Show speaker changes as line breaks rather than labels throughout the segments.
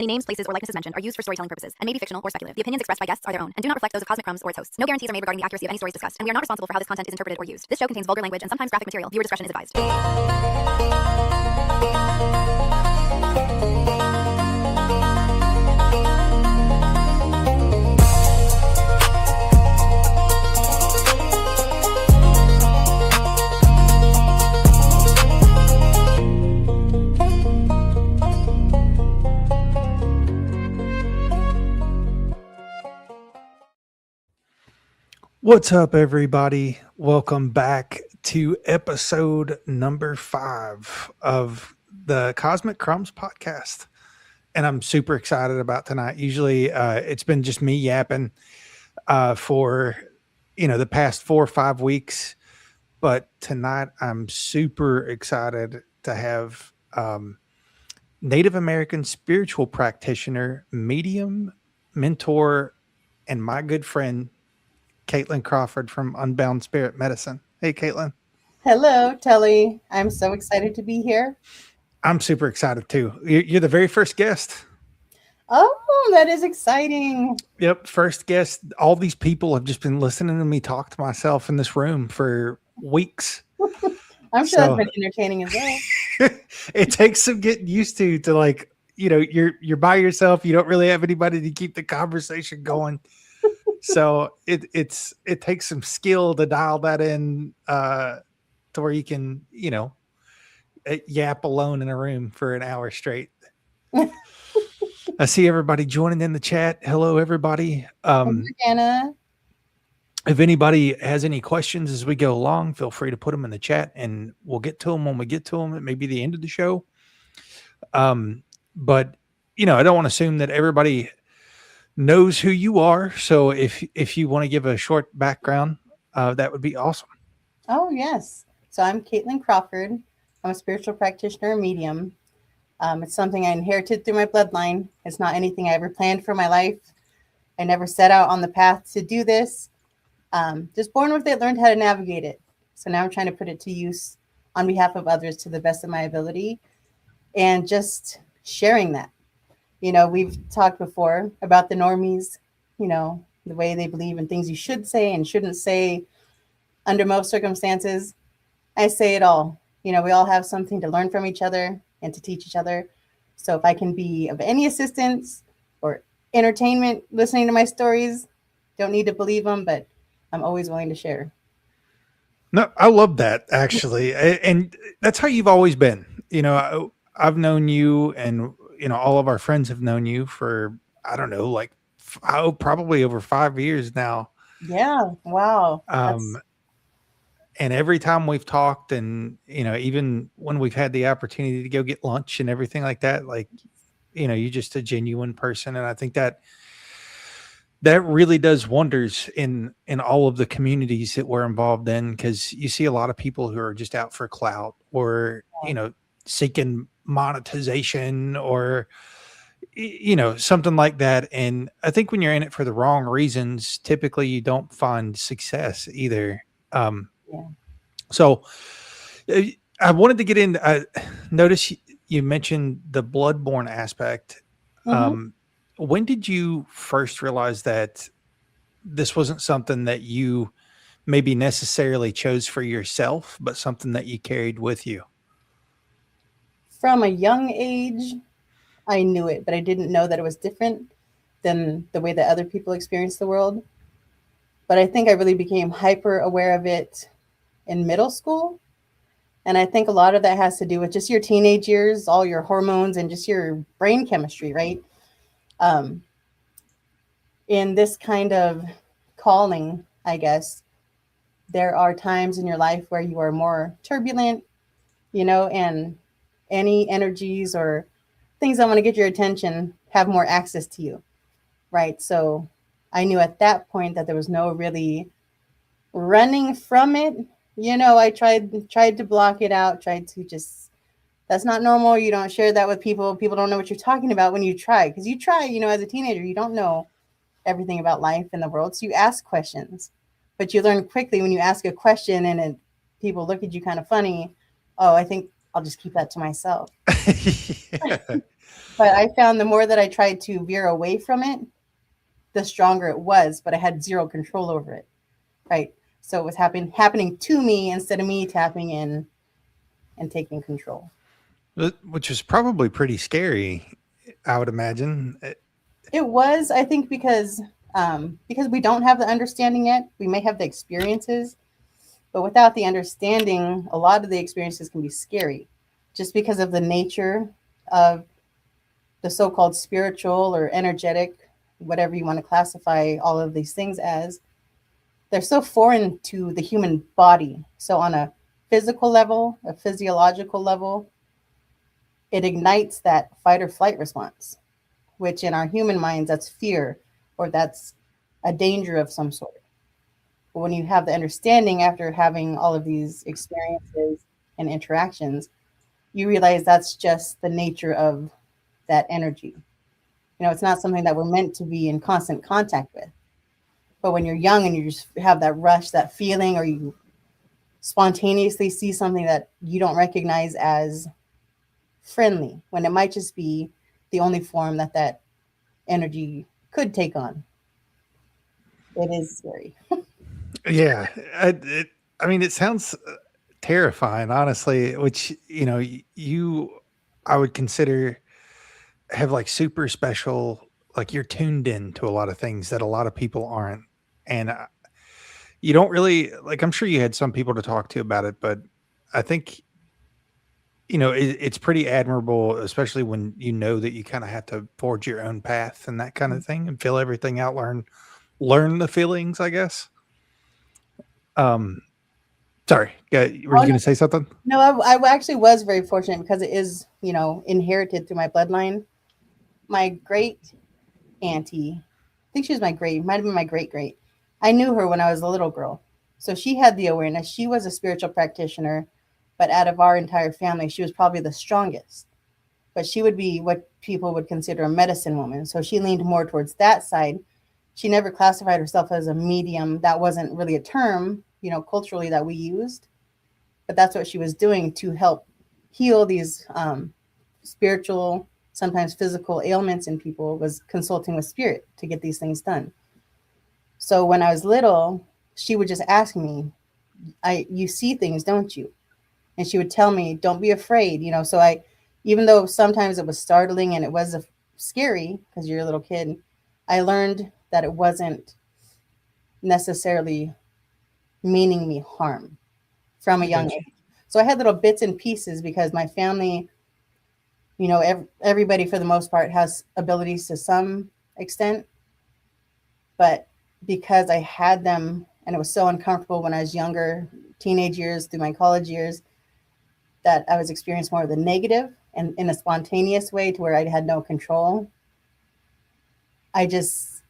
Any names, places, or likenesses mentioned are used for storytelling purposes and may be fictional or speculative. The opinions expressed by guests are their own and do not reflect those of Cosmic Crumbs or its hosts. No guarantees are made regarding the accuracy of any stories discussed, and we are not responsible for how this content is interpreted or used. This show contains vulgar language and sometimes graphic material. Viewer discretion is advised.
What's up, everybody? Welcome back to episode number 5 of the Cosmic Crumbs podcast. And I'm super excited about tonight. Usually it's been just me yapping for, the past 4 or 5 weeks. But tonight I'm super excited to have Native American spiritual practitioner, medium, mentor, and my good friend, Kaitlin Crawford from Unbound Spirit Medicine. Hey, Kaitlin.
Hello, Telly. I'm so excited to be here.
I'm super excited too. You're the very first guest.
Oh, that is exciting.
Yep, first guest. All these people have just been listening to me talk to myself in this room for weeks.
I'm sure that's been entertaining as well.
It takes some getting used to like, you're by yourself. You don't really have anybody to keep the conversation going. So it takes some skill to dial that in to where you can, yap alone in a room for an hour straight. I see everybody joining in the chat. Hello, everybody.
Anna.
If anybody has any questions as we go along, feel free to put them in the chat and we'll get to them when we get to them. It may be the end of the show. But, I don't want to assume that everybody knows who you are. So if you want to give a short background, that would be awesome.
Oh, yes. So I'm Kaitlin Crawford. I'm a spiritual practitioner, medium. It's something I inherited through my bloodline. It's not anything I ever planned for my life. I never set out on the path to do this. Just born with it, learned how to navigate it. So now I'm trying to put it to use on behalf of others to the best of my ability and just sharing that. We've talked before about the normies, the way they believe in things you should say and shouldn't say under most circumstances. I say it all. We all have something to learn from each other and to teach each other. So if I can be of any assistance or entertainment listening to my stories, don't need to believe them, but I'm always willing to share.
No, I love that, actually. And that's how you've always been. I've known you and all of our friends have known you for, I don't know, like probably over 5 years now.
Yeah. Wow.
And every time we've talked and, even when we've had the opportunity to go get lunch and everything like that, like, you're just a genuine person. And I think that really does wonders in all of the communities that we're involved in, because you see a lot of people who are just out for clout or, seeking monetization or something like that. And I think when you're in it for the wrong reasons, typically you don't find success either. So I wanted to get in. I notice you mentioned the Bloodborne aspect. When did you first realize that this wasn't something that you maybe necessarily chose for yourself, but something that you carried with you?
From a young age, I knew it, but I didn't know that it was different than the way that other people experience the world. But I think I really became hyper aware of it in middle school. And I think a lot of that has to do with just your teenage years, all your hormones and just your brain chemistry, right? In this kind of calling, I guess, there are times in your life where you are more turbulent, and any energies or things that want to get your attention have more access to you, right? So I knew at that point that there was no really running from it. I tried to block it out, tried to just, that's not normal. You don't share that with people. People don't know what you're talking about when you try, because you try, as a teenager, you don't know everything about life in the world. So you ask questions, but you learn quickly when you ask a question and people look at you kind of funny. Oh, I think I'll just keep that to myself.
Yeah.
But I found the more that I tried to veer away from it, the stronger it was, but I had zero control over it. Right. So it was happening to me instead of me tapping in and taking control.
Which is probably pretty scary, I would imagine.
It was, I think, because we don't have the understanding yet. We may have the experiences, but without the understanding, a lot of the experiences can be scary, just because of the nature of the so-called spiritual or energetic, whatever you want to classify all of these things as. They're so foreign to the human body. So on a physical level, a physiological level, it ignites that fight or flight response, which in our human minds, that's fear or that's a danger of some sort. But when you have the understanding after having all of these experiences and interactions, you realize that's just the nature of that energy. It's not something that we're meant to be in constant contact with. But when you're young and you just have that rush, that feeling, or you spontaneously see something that you don't recognize as friendly, when it might just be the only form that energy could take on. It is scary.
Yeah. I mean, it sounds terrifying, honestly, which, I would consider have like super special, like you're tuned in to a lot of things that a lot of people aren't. And you don't really like, I'm sure you had some people to talk to about it, but I think, it's pretty admirable, especially when you know that you kind of have to forge your own path and that kind of thing and fill everything out, learn the feelings, I guess. Sorry, were you going to say something?
No, I actually was very fortunate because it is, inherited through my bloodline. My great auntie, I think she was might have been my great great. I knew her when I was a little girl. So she had the awareness. She was a spiritual practitioner, but out of our entire family, she was probably the strongest. But she would be what people would consider a medicine woman. So she leaned more towards that side. She never classified herself as a medium. That wasn't really a term, culturally that we used. But that's what she was doing to help heal these spiritual, sometimes physical ailments in people, was consulting with spirit to get these things done. So when I was little, she would just ask me, you see things, don't you? And she would tell me, don't be afraid. So even though sometimes it was startling and it was scary because you're a little kid, I learned that it wasn't necessarily meaning me harm from a young age. So I had little bits and pieces because my family, everybody for the most part has abilities to some extent. But because I had them and it was so uncomfortable when I was younger, teenage years through my college years, that I was experiencing more of the negative and in a spontaneous way to where I had no control. I just,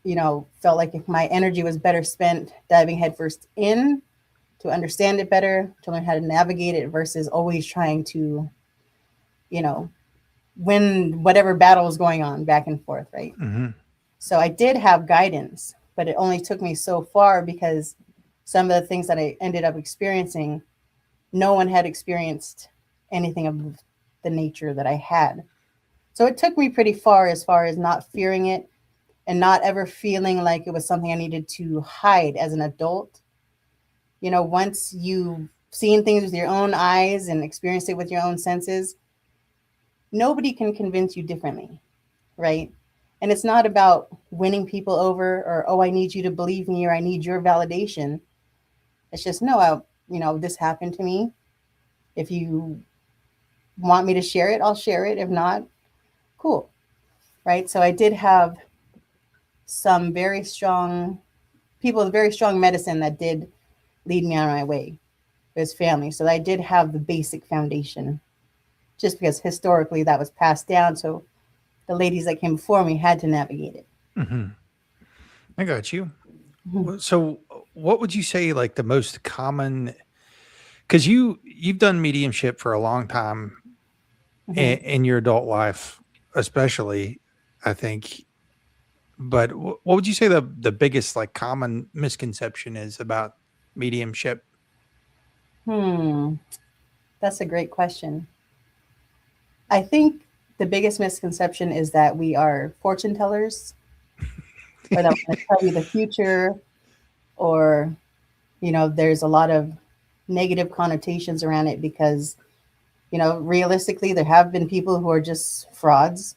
felt like if my energy was better spent diving headfirst in to understand it better, to learn how to navigate it versus always trying to, win whatever battle is going on back and forth, right?
Mm-hmm.
So I did have guidance, but it only took me so far because some of the things that I ended up experiencing, no one had experienced anything of the nature that I had. So it took me pretty far as not fearing it and not ever feeling like it was something I needed to hide as an adult. Once you've seen things with your own eyes and experienced it with your own senses, nobody can convince you differently, right? And it's not about winning people over or, oh, I need you to believe me or I need your validation. It's just, no, this happened to me. If you want me to share it, I'll share it. If not, cool. Right. So I did have some very strong people with very strong medicine that did lead me on my way as family. So I did have the basic foundation just because historically that was passed down. So the ladies that came before me had to navigate it.
Mm-hmm. I got you. Mm-hmm. So what would you say like the most common, because you've done mediumship for a long time in your adult life, especially, I think. But what would you say the biggest like common misconception is about mediumship?
That's a great question. I think the biggest misconception is that we are fortune tellers, or that we're going to tell you the future, or, there's a lot of negative connotations around it because, realistically, there have been people who are just frauds,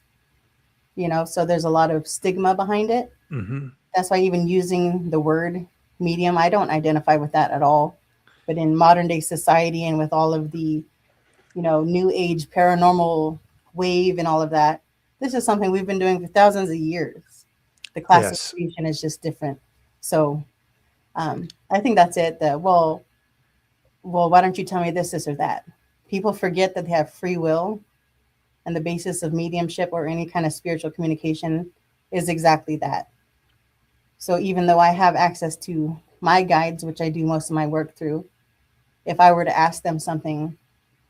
so there's a lot of stigma behind it.
Mm-hmm.
That's why even using the word medium, I don't identify with that at all. But in modern day society and with all of the, new age paranormal wave and all of that, this is something we've been doing for thousands of years. The classification is just different. So I think that's it. Well, why don't you tell me this, or that? People forget that they have free will, and the basis of mediumship or any kind of spiritual communication is exactly that. So even though I have access to my guides, which I do most of my work through, if I were to ask them something,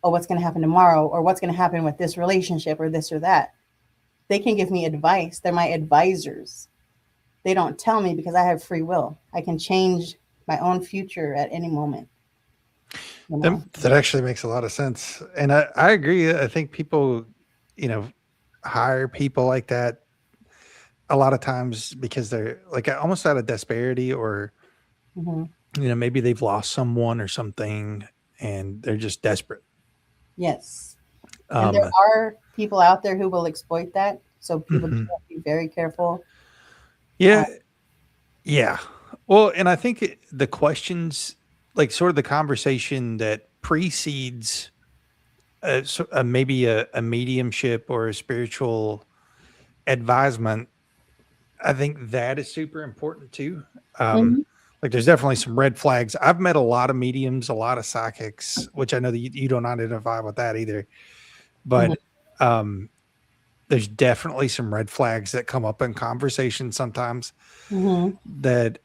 oh, what's going to happen tomorrow, or what's going to happen with this relationship, or this or that, they can give me advice. They're my advisors. They don't tell me because I have free will. I can change my own future at any moment.
That actually makes a lot of sense. And I agree. I think people, hire people like that a lot of times because they're like almost out of desperity, or, maybe they've lost someone or something and they're just desperate.
Yes. And there are people out there who will exploit that. So people have to be very careful.
Yeah. Yeah. Well, and I think the questions, like sort of the conversation that precedes maybe a mediumship or a spiritual advisement, I think that is super important too. Like there's definitely some red flags. I've met a lot of mediums, a lot of psychics, which I know that you don't identify with that either. But there's definitely some red flags that come up in conversation sometimes that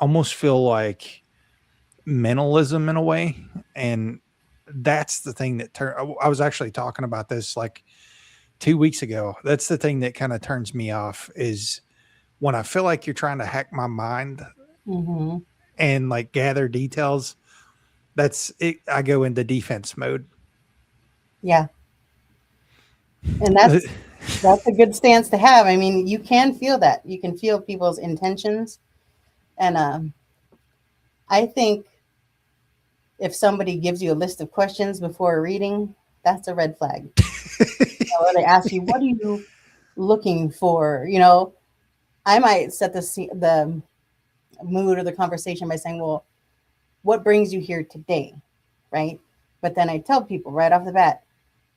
almost feel like mentalism in a way. And that's the thing that I was actually talking about this like 2 weeks ago. That's the thing that kind of turns me off is when I feel like you're trying to hack my mind and like gather details. That's it. I go into defense mode.
Yeah. And that's a good stance to have. I mean, you can feel that. You can feel people's intentions. And I think if somebody gives you a list of questions before a reading, that's a red flag. Or they ask you, what are you looking for? I might set the mood or the conversation by saying, well, what brings you here today? Right. But then I tell people right off the bat,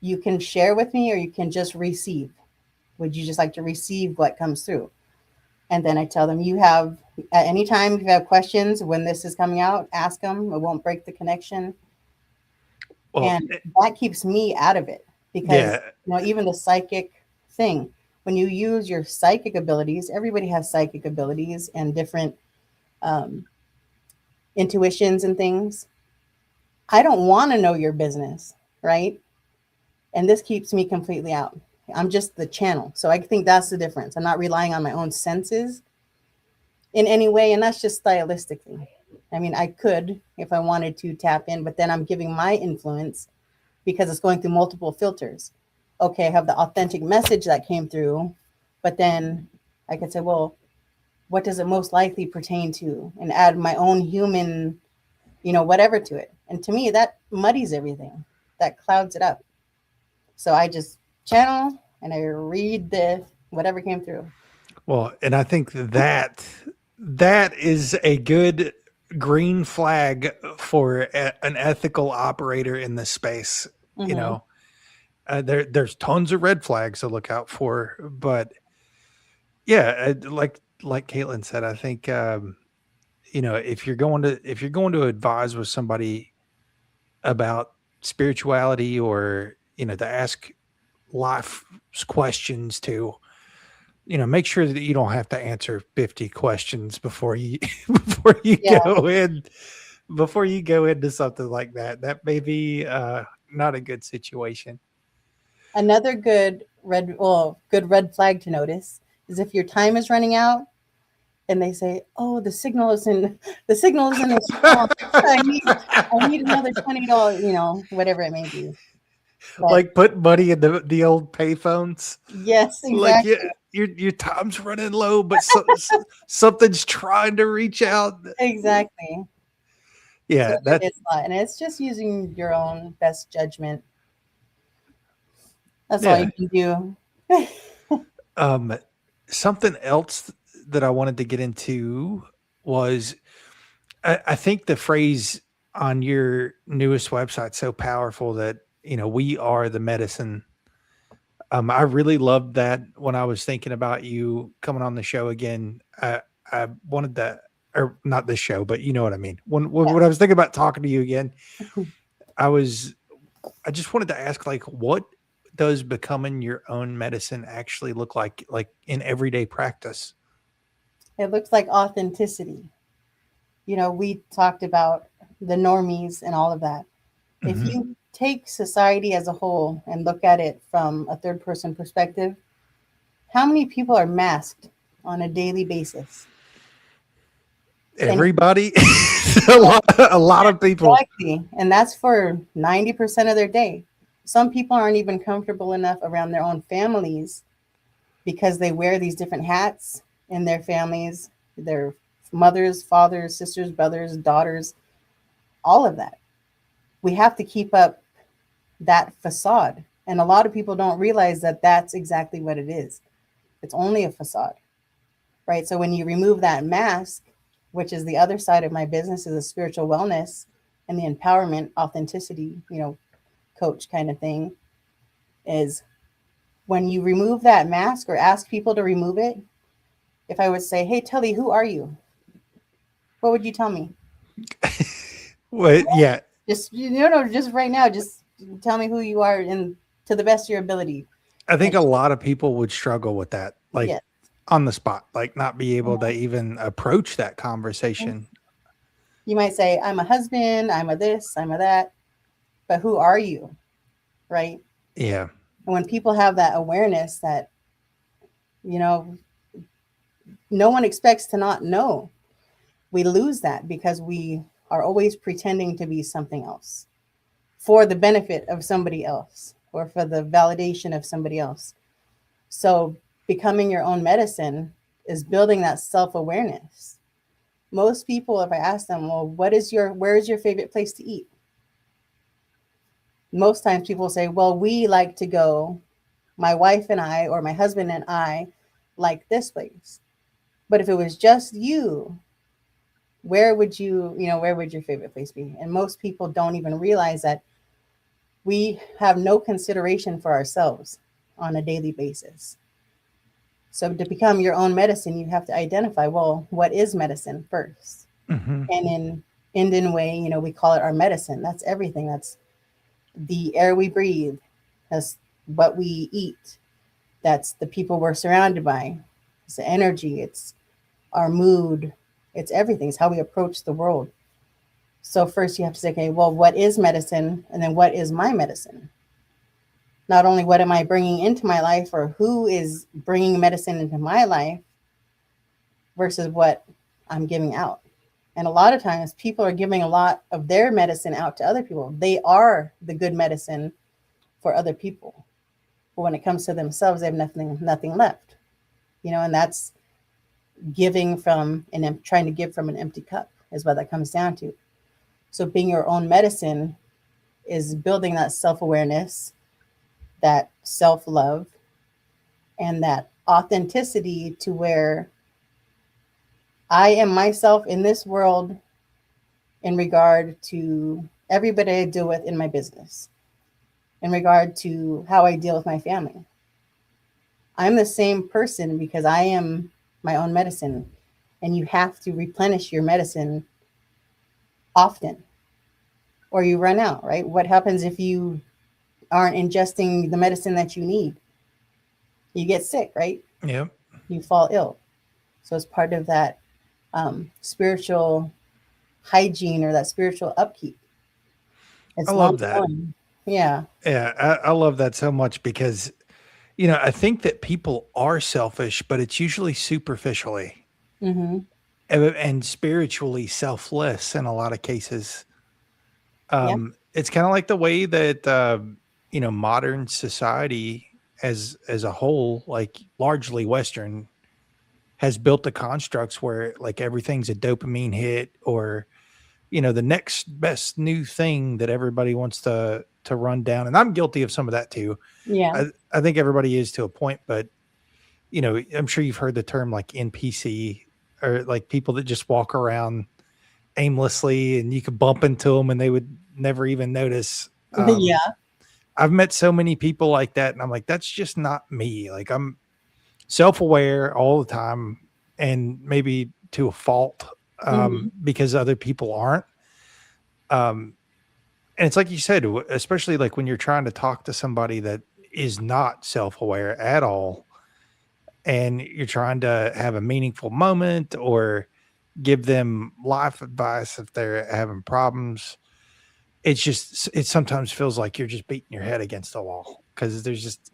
you can share with me or you can just receive. Would you just like to receive what comes through? And then I tell them, you have at any time, if you have questions when this is coming out, ask them. It won't break the connection. Well, and that keeps me out of it because, even the psychic thing, when you use your psychic abilities, everybody has psychic abilities and different intuitions and things. I don't want to know your business, right? And this keeps me completely out. I'm just the channel. So I think that's the difference. I'm not relying on my own senses in any way. And that's just stylistically. I mean, I could, if I wanted to tap in, but then I'm giving my influence because it's going through multiple filters. Okay, I have the authentic message that came through, but then I could say, well, what does it most likely pertain to? And add my own human, whatever to it. And to me, that muddies everything. That clouds it up. So I just channel and I read whatever came through.
Well, and I think that is a good green flag for an ethical operator in this space. There's tons of red flags to look out for, but like Kaitlin said, I think if you're going to advise with somebody about spirituality or to ask life questions to, make sure that you don't have to answer 50 questions before you go into something like that. That may be not a good situation.
Another good red flag to notice is if your time is running out and they say, "Oh, the signal isn't as strong. I need another $20, whatever it may be." But
Like put money in the old payphones.
yes,
Like
exactly.
your time's running low, but something's trying to reach out.
Exactly. So
Yeah,
there
that
is a lot. And it's just using your own best judgment. That's all
yeah.
you can do.
Um, something else that I wanted to get into was I think the phrase on your newest website so powerful that we are the medicine. I really loved that when I was thinking about you coming on the show again. I wanted that, or not this show, but you know what I mean. When I was thinking about talking to you again, I was I just wanted to ask, like, what does becoming your own medicine actually look like in everyday practice?
It looks like authenticity. We talked about the normies and all of that. If
Hmm.
you take society as a whole and look at it from a third person perspective, how many people are masked on a daily basis? And
Everybody, a lot of people.
exactly. And that's for 90% of their day. Some people aren't even comfortable enough around their own families because they wear these different hats in their families, their mothers, fathers, sisters, brothers, daughters, all of that. We have to keep up that facade. And a lot of people don't realize that that's exactly what it is. It's only a facade, right? So when you remove that mask, which is the other side of my business, is a spiritual wellness and the empowerment, authenticity, coach kind of thing, is when you remove that mask or ask people to remove it. If I would say, "Hey, Tully, who are you?" What would you tell me?
Well, yeah,
Just just right now, just tell me who you are and to the best of your ability.
I think
And
a lot of people would struggle with that, like
yes,
on the spot, like not be able to even approach that conversation.
you might say, "I'm a husband, I'm a this, I'm a that," but who are you, right?
Yeah.
And when people have that awareness that, you know, no one expects to not know, we lose that because we are always pretending to be something else for the benefit of somebody else or for the validation of somebody else. So becoming your own medicine is building that self-awareness. Most people, if I ask them, well, where is your favorite place to eat? Most times people say, well, we like to go, my wife and I, or my husband and I like this place. But if it was just you, where would your favorite place be? And most people don't even realize that we have no consideration for ourselves on a daily basis. So to become your own medicine, you have to identify, well, what is medicine first?
Hmm.
And in Indian way, we call it our medicine. That's everything. That's the air we breathe. That's what we eat. That's the people we're surrounded by. It's the energy. It's our mood. It's everything. It's how we approach the world. So first you have to say, okay, well, what is medicine? And then what is my medicine? Not only what am I bringing into my life or who is bringing medicine into my life versus what I'm giving out. And a lot of times people are giving a lot of their medicine out to other people. They are the good medicine for other people. But when it comes to themselves, they have nothing left. And that's giving from and trying to give from an empty cup is what that comes down to. So being your own medicine is building that self-awareness, that self-love, and that authenticity to where I am myself in this world in regard to everybody I deal with in my business, in regard to how I deal with my family. I'm the same person because I am my own medicine, and you have to replenish your medicine often or you run out, right? What happens if you aren't ingesting the medicine that you need? You get sick, right?
Yep.
You fall ill. So it's part of that spiritual hygiene or that spiritual upkeep.
I
It's long
love that.
going. Yeah.
Yeah, I love that so much because I think that people are selfish, but it's usually superficially
Mm-hmm.
and spiritually selfless in a lot of cases.
Yeah.
It's kind of like the way that modern society as a whole, like largely Western, has built the constructs where like everything's a dopamine hit, or the next best new thing that everybody wants to run down. And I'm guilty of some of that too.
Yeah.
I think everybody is to a point, but I'm sure you've heard the term like NPC, or like people that just walk around aimlessly and you could bump into them and they would never even notice.
Yeah.
I've met so many people like that, and I'm like, that's just not me. Like, I'm self-aware all the time, and maybe to a fault, because other people aren't. And it's like you said, especially like when you're trying to talk to somebody that is not self-aware at all, and you're trying to have a meaningful moment or give them life advice if they're having problems. It sometimes feels like you're just beating your head against the wall, because there's just,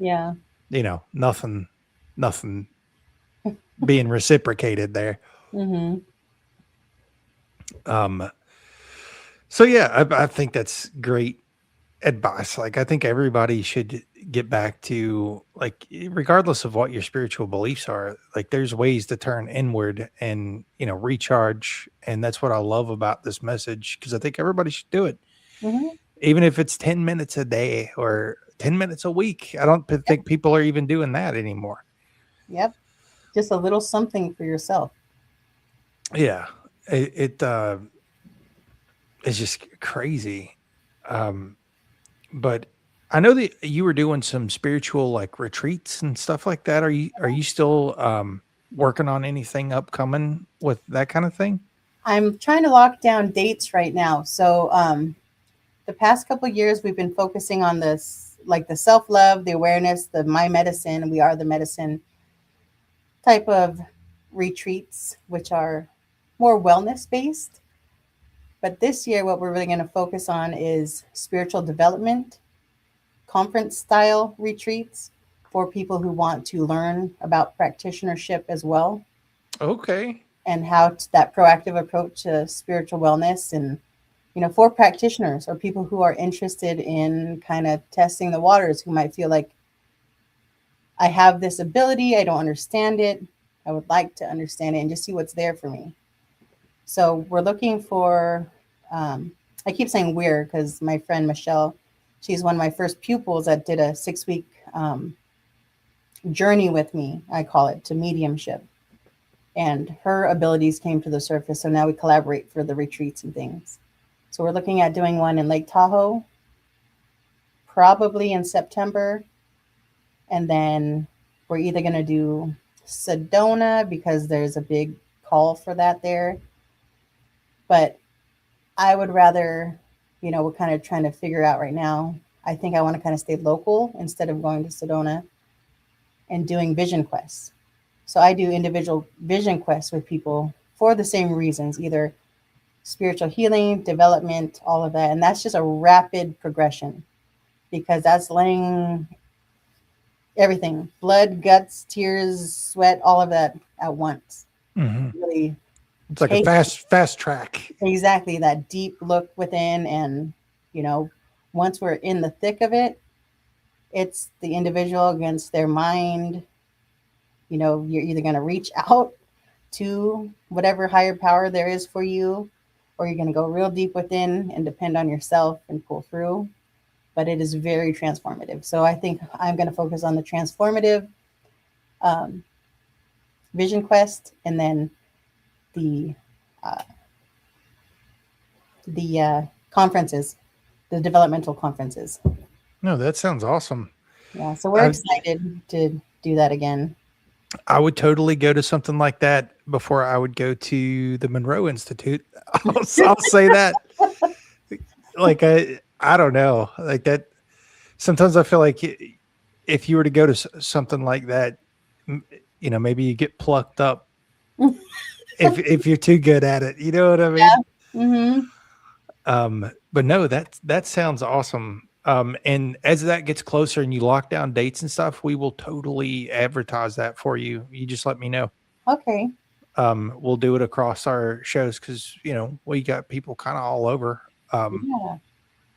nothing being reciprocated there. So yeah, I think that's great advice. Like, I think everybody should get back to, like, regardless of what your spiritual beliefs are, like there's ways to turn inward and, recharge. And that's what I love about this message, because I think everybody should do it. Even if it's 10 minutes a day or 10 minutes a week. I don't think people are even doing that anymore.
Yep. Just a little something for yourself.
Yeah. It's just crazy. But I know that you were doing some spiritual like retreats and stuff like that. Are you still working on anything upcoming with that kind of thing?
I'm trying to lock down dates right now. So the past couple of years, we've been focusing on this, like the self-love, the awareness, the my medicine, we are the medicine type of retreats, which are more wellness based. But this year, what we're really going to focus on is spiritual development, conference style retreats for people who want to learn about practitionership as well.
Okay.
And how that proactive approach to spiritual wellness, and for practitioners or people who are interested in kind of testing the waters, who might feel like, I have this ability, I don't understand it, I would like to understand it and just see what's there for me. So we're looking for, I keep saying we're because my friend Michelle, she's one of my first pupils that did a 6-week journey with me, I call it, to mediumship. And her abilities came to the surface. So now we collaborate for the retreats and things. So we're looking at doing one in Lake Tahoe, probably in September. And then we're either going to do Sedona, because there's a big call for that there. But I would rather, we're kind of trying to figure out right now. I think I want to kind of stay local instead of going to Sedona and doing vision quests. So I do individual vision quests with people for the same reasons, either spiritual healing, development, all of that. And that's just a rapid progression, because that's letting everything, blood, guts, tears, sweat, all of that at once. Really,
it's like a fast track.
Exactly. That deep look within. And, once we're in the thick of it, it's the individual against their mind. You're either going to reach out to whatever higher power there is for you, or you're going to go real deep within and depend on yourself and pull through. But it is very transformative. So I think I'm going to focus on the transformative vision quest, and then the conferences, the developmental conferences.
No, that sounds awesome.
Yeah. So we're excited to do that again.
I would totally go to something like that before I would go to the Monroe Institute. I'll say that. Like, I don't know, like that. Sometimes I feel like if you were to go to something like that, maybe you get plucked up if you're too good at it. You know what I mean?
Yeah.
But no, that sounds awesome. And as that gets closer and you lock down dates and stuff, we will totally advertise that for you. You just let me know.
Okay.
We'll do it across our shows, because we got people kind of all over.
Yeah.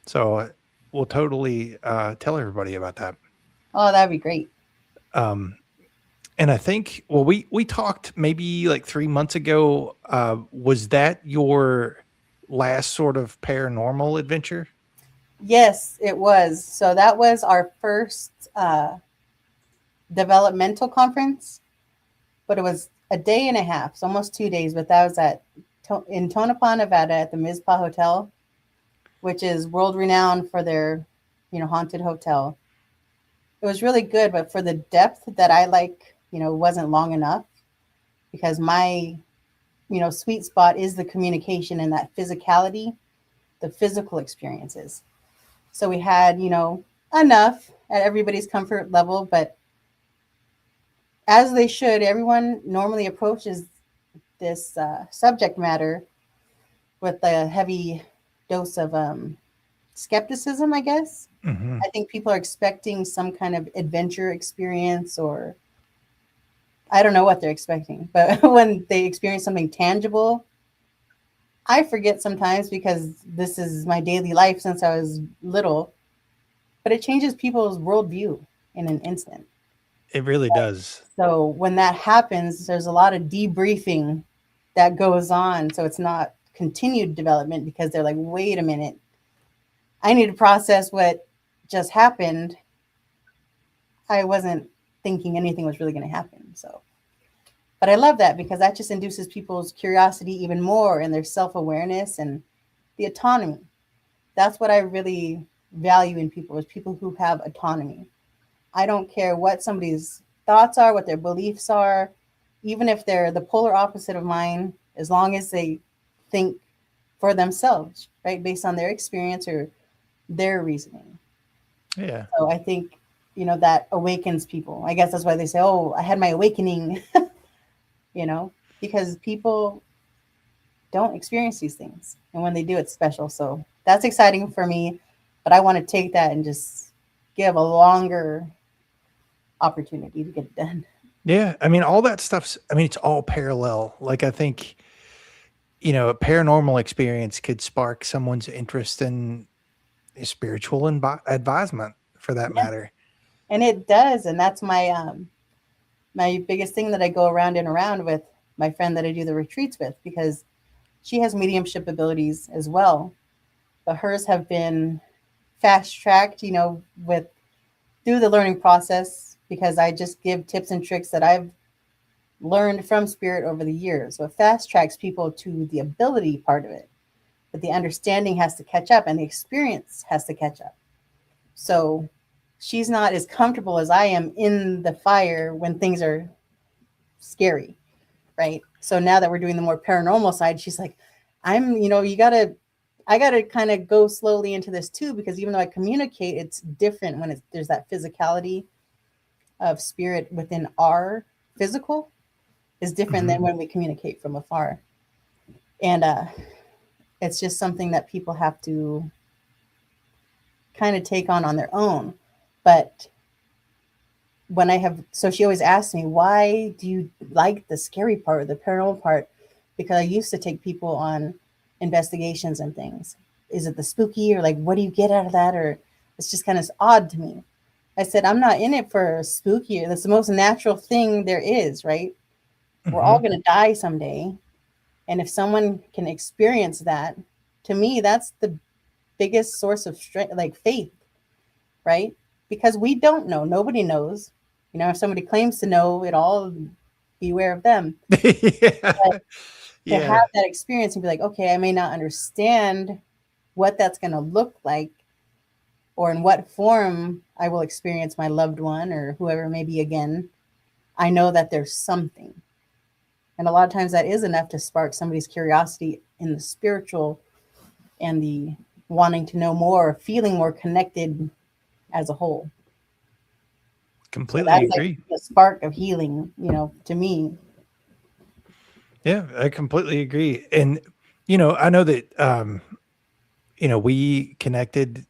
So we'll totally tell everybody about that.
Oh, that'd be great.
And I think, well, we talked maybe like 3 months ago. Was that your last sort of paranormal adventure?
Yes, it was. So that was our first developmental conference, but it was a day and a half, so almost 2 days. But that was in Tonopah, Nevada, at the Mizpah Hotel, which is world renowned for their, haunted hotel. It was really good, but for the depth that I like, wasn't long enough, because my, sweet spot is the communication and that physicality, the physical experiences. So we had, enough at everybody's comfort level, but as they should, everyone normally approaches this subject matter with a heavy dose of skepticism, I guess.
Mm-hmm.
I think people are expecting some kind of adventure experience, or I don't know what they're expecting. But when they experience something tangible, I forget sometimes, because this is my daily life since I was little, but it changes people's worldview in an instant.
It really does.
So when that happens, there's a lot of debriefing that goes on. So it's not continued development, because they're like, wait a minute, I need to process what just happened. I wasn't thinking anything was really going to happen. So, but I love that, because that just induces people's curiosity even more, and their self-awareness and the autonomy. That's what I really value in people, is people who have autonomy. I don't care what somebody's thoughts are, what their beliefs are, even if they're the polar opposite of mine, as long as they think for themselves, right? Based on their experience or their reasoning.
Yeah.
So I think, that awakens people. I guess that's why they say, oh, I had my awakening, because people don't experience these things. And when they do, it's special. So that's exciting for me. But I want to take that and just give a longer opportunity to get it done.
Yeah. I mean, all that stuff's, it's all parallel. Like, I think, a paranormal experience could spark someone's interest in spiritual advisement, for that matter.
And it does. And that's my my biggest thing that I go around and around with my friend that I do the retreats with, because she has mediumship abilities as well, but hers have been fast tracked, with through the learning process, because I just give tips and tricks that I've learned from spirit over the years. So it fast tracks people to the ability part of it, but the understanding has to catch up, and the experience has to catch up. So she's not as comfortable as I am in the fire when things are scary, right? So now that we're doing the more paranormal side, she's like, I gotta kind of go slowly into this too, because even though I communicate, it's different when there's that physicality of spirit within our physical is different than when we communicate from afar. And it's just something that people have to kind of take on their own. But so she always asks me, why do you like the scary part, the paranormal part? Because I used to take people on investigations and things. Is it the spooky, or like, what do you get out of that? Or it's just kind of odd to me. I said, I'm not in it for spooky. That's the most natural thing there is, right? We're all going to die someday. And if someone can experience that, to me, that's the biggest source of strength, like faith, right? Because we don't know. Nobody knows. If somebody claims to know it all, beware of them.
Yeah.
To have that experience and be like, okay, I may not understand what that's going to look like, or in what form I will experience my loved one or whoever may be again. I know that there's something. And a lot of times that is enough to spark somebody's curiosity in the spiritual and the wanting to know more, feeling more connected as a whole.
Completely
so
agree.
Like the spark of healing, to me.
Yeah, I completely agree. And, I know that, we connected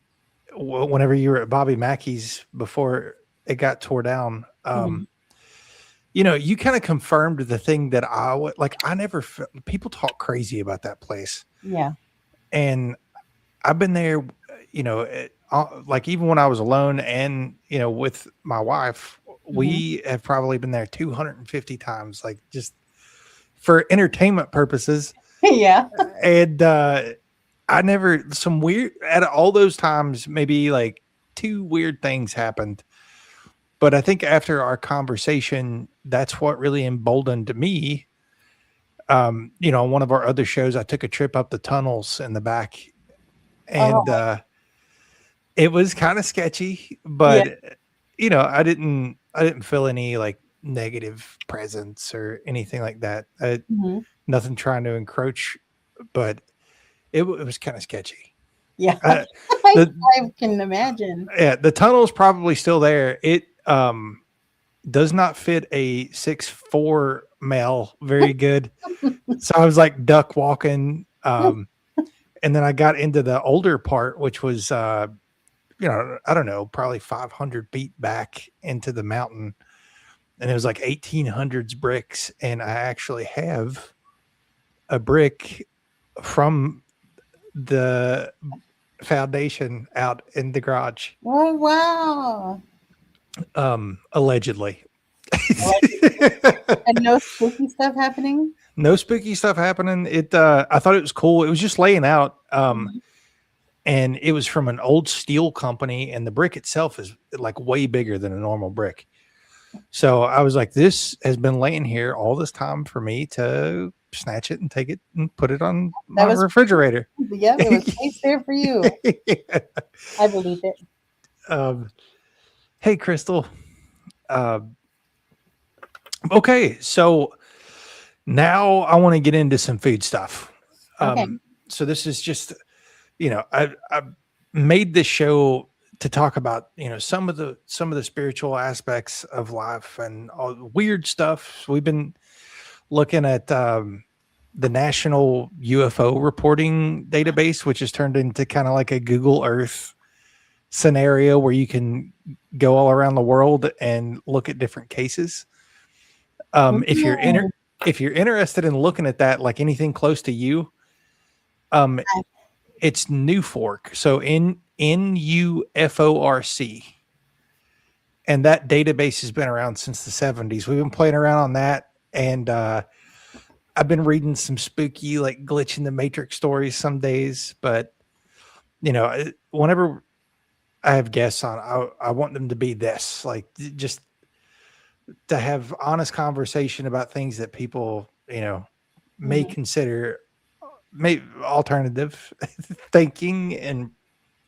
whenever you were at Bobby Mackey's before it got tore down. You kind of confirmed the thing that I never people talk crazy about that place.
Yeah.
And I've been there, like even when I was alone and, with my wife, we have probably been there 250 times, like just for entertainment purposes.
Yeah.
And I never, some weird, at all those times, maybe like two weird things happened. But I think after our conversation, that's what really emboldened me. On one of our other shows, I took a trip up the tunnels in the back, and it was kind of sketchy,
Yeah.
but I didn't feel any like negative presence or anything like that. Nothing trying to encroach, but it was kind of sketchy.
Yeah.
Uh,
I
the
can imagine.
Yeah, the tunnel's probably still there. It does not fit a 6'4" male very good. So I was like duck walking. And then I got into the older part, which was I don't know, probably 500 feet back into the mountain. And it was like 1800s bricks. And I actually have a brick from the foundation out in the garage.
Oh, wow.
Allegedly.
And no spooky stuff happening?
No spooky stuff happening. I thought it was cool. It was just laying out. And it was from an old steel company, and the brick itself is like way bigger than a normal brick. So I was like, this has been laying here all this time for me to snatch it and take it and put it on my refrigerator.
Yeah, it was nice there for you.
Yeah.
I believe it.
Hey, Crystal. Okay, so now I want to get into some food stuff.
Okay.
So this is just, I made this show to talk about, some of the spiritual aspects of life and all the weird stuff. We've been looking at the National UFO Reporting Database, which has turned into kind of like a Google Earth scenario where you can go all around the world and look at different cases. If you're interested in looking at that, like anything close to you, it's Newfork. So NUFORC. And that database has been around since the 70s. We've been playing around on that. And I've been reading some spooky, like glitch in the matrix stories some days. But, whenever I have guests on, I want them to be this, like just to have honest conversation about things that people, may consider alternative thinking and,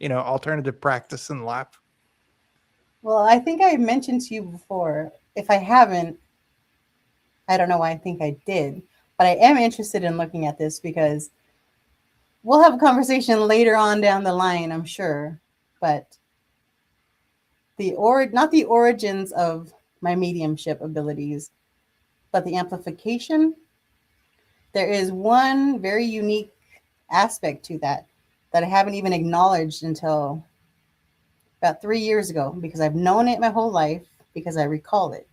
alternative practice in life.
Well, I think I mentioned to you before. If I haven't, I don't know why I think I did, but I am interested in looking at this because we'll have a conversation later on down the line, I'm sure. But not the origins of my mediumship abilities, but the amplification. There is one very unique aspect to that I haven't even acknowledged until about 3 years ago, because I've known it my whole life because I recall it.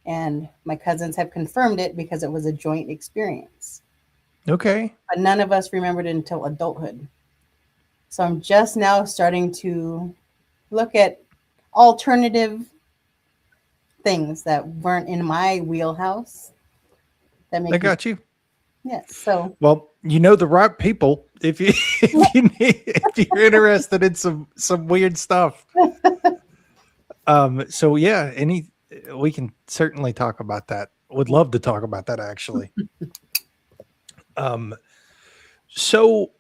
And my cousins have confirmed it because it was a joint experience.
Okay.
But none of us remembered it until adulthood. So I'm just now starting to look at alternative things that weren't in my wheelhouse.
I got you.
Yes. So,
well, the right people if if you're interested in some weird stuff. So yeah, we can certainly talk about that. Would love to talk about that actually. So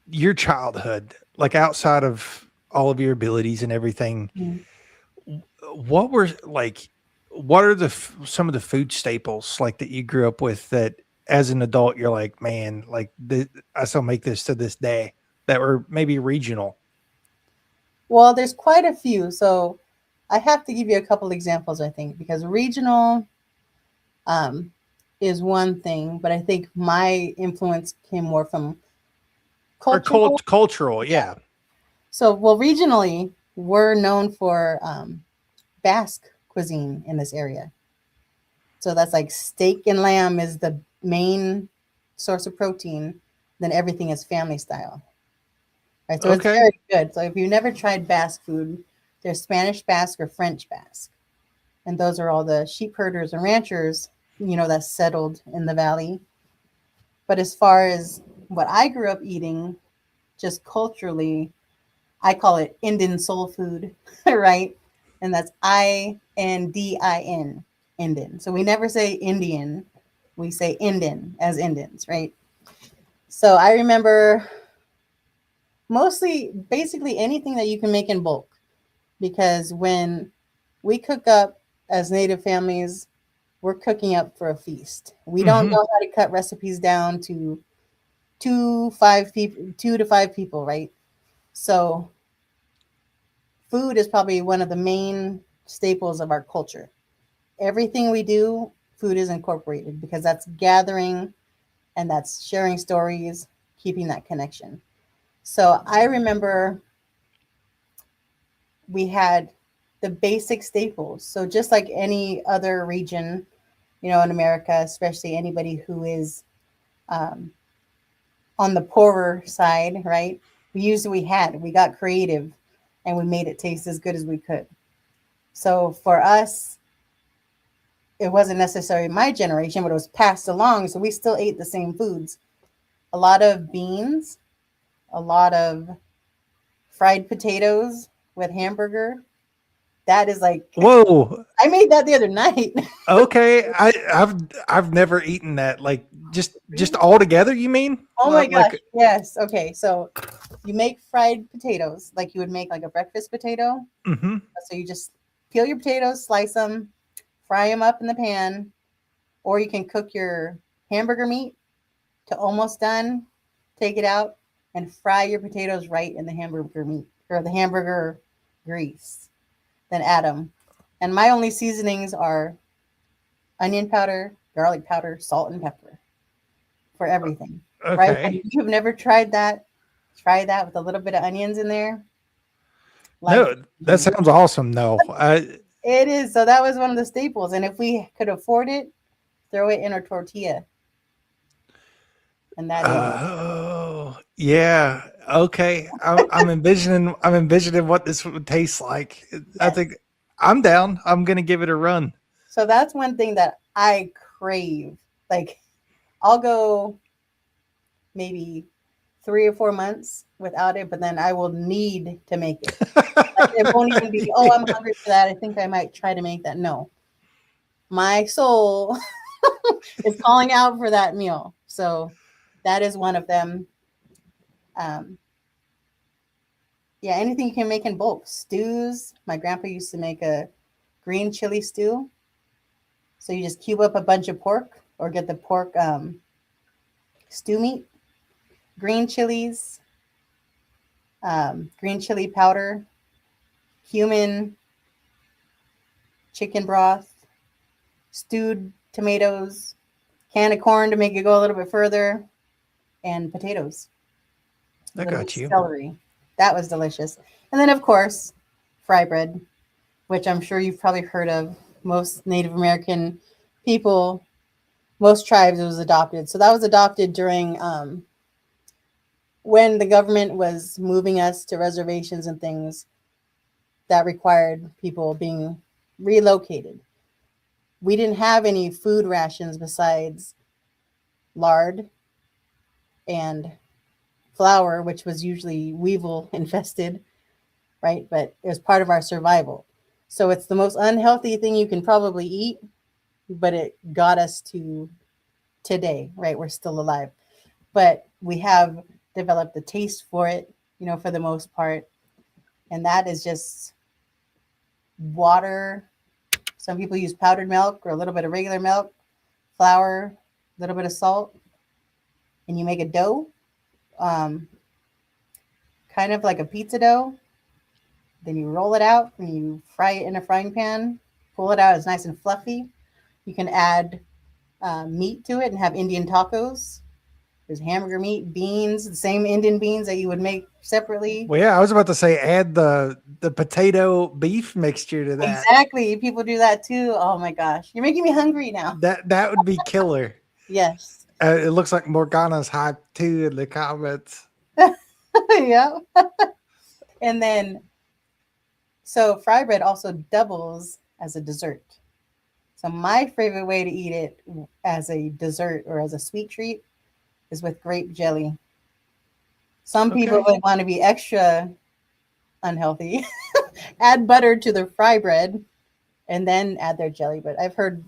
your childhood, like outside of all of your abilities and everything, what are some of the food staples like that you grew up with that as an adult you're like, man, like I still make this to this day, that were maybe regional?
Well, there's quite a few. So I have to give you a couple examples, I think, because regional is one thing, but I think my influence came more from
cultural. Yeah.
So, well, regionally, we're known for Basque cuisine in this area. So that's like steak and lamb is the main source of protein. Then everything is family style. right? So it's
Okay.
very good. So if you've never tried Basque food, there's Spanish Basque or French Basque. And those are all the sheep herders and ranchers, that settled in the valley. But as far as what I grew up eating, just culturally, I call it Indian soul food, right? And that's Indin, Indian. So we never say Indian, we say Indian as Indians, right? So I remember mostly, basically anything that you can make in bulk, because when we cook up as Native families, we're cooking up for a feast. We don't know how to cut recipes down to 2 to 5 people, right? So food is probably one of the main staples of our culture. Everything we do, food is incorporated because that's gathering and that's sharing stories, keeping that connection. So I remember we had the basic staples. So just like any other region, in America, especially anybody who is um, on the poorer side, right? We used what we had. We got creative and we made it taste as good as we could. So for us, it wasn't necessarily my generation, but it was passed along. So we still ate the same foods. A lot of beans, a lot of fried potatoes with hamburger. That is like,
Whoa.
I made that the other night.
Okay. I've never eaten that. Like just all together, you mean?
Oh my gosh.
Like
Yes. Okay. So you make fried potatoes like you would make like a breakfast potato. So you just peel your potatoes, slice them, fry them up in the pan, or you can cook your hamburger meat to almost done, take it out, and fry your potatoes right in the hamburger meat or the hamburger grease. Then add them. And my only seasonings are onion powder, garlic powder, salt, and pepper for everything. Right? And
okay.
if you've never tried that, try that with a little bit of onions in there. Life
No, that sounds awesome. No.
it is. So that was one of the staples. And if we could afford it, throw it in a tortilla. And that is
Oh, yeah. Okay. I'm envisioning what this would taste like. I
yes.
think I'm down. I'm gonna give it a run.
So that's one thing that I crave. Like I'll go maybe 3 or 4 months without it, but then I will need to make it. Like it won't even be, oh, I'm hungry for that. I think I might try to make that. No. My soul is calling out for that meal. So that is one of them. Um, yeah, anything you can make in bulk. Stews. My grandpa used to make a green chili stew. So you just cube up a bunch of pork or get the pork stew meat, green chilies, green chili powder, cumin, chicken broth, stewed tomatoes, can of corn to make it go a little bit further, and potatoes. A
I
little bit
got
of
you.
celery. That was delicious. And then, of course, fry bread, which I'm sure you've probably heard of. Most Native American people, most tribes, it was adopted. So that was adopted during when the government was moving us to reservations and things that required people being relocated. We didn't have any food rations besides lard and flour, which was usually weevil infested, right? But it was part of our survival. So it's the most unhealthy thing you can probably eat, but it got us to today, right? We're still alive. But we have developed a taste for it, for the most part. And that is just water. Some people use powdered milk or a little bit of regular milk, flour, a little bit of salt, and you make a dough, um, kind of like a pizza dough. Then you roll it out and you fry it in a frying pan, pull it out. It's nice and fluffy. You can add meat to it and have Indian tacos. There's hamburger meat, beans, the same Indian beans that you would make separately.
Well, yeah, I was about to say add the potato beef mixture to that.
Exactly. People do that too. Oh my gosh. You're making me hungry now.
That would be killer.
Yes.
It looks like Morgana's hyped too in the comments.
Yeah. And then, so fry bread also doubles as a dessert. So my favorite way to eat it as a dessert or as a sweet treat is with grape jelly. Some people
Okay.
would want to be extra unhealthy, add butter to their fry bread and then add their jelly. But I've heard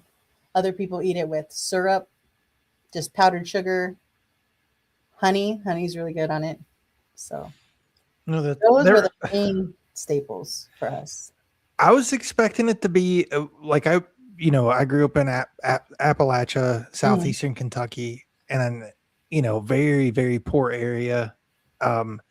other people eat it with syrup, just powdered sugar, honey. Honey's really good on it. So
No, that
those were
there.
the main staples for us.
I was expecting it to be like I grew up in Appalachia,
Mhm.
southeastern Kentucky, and very very poor area, um,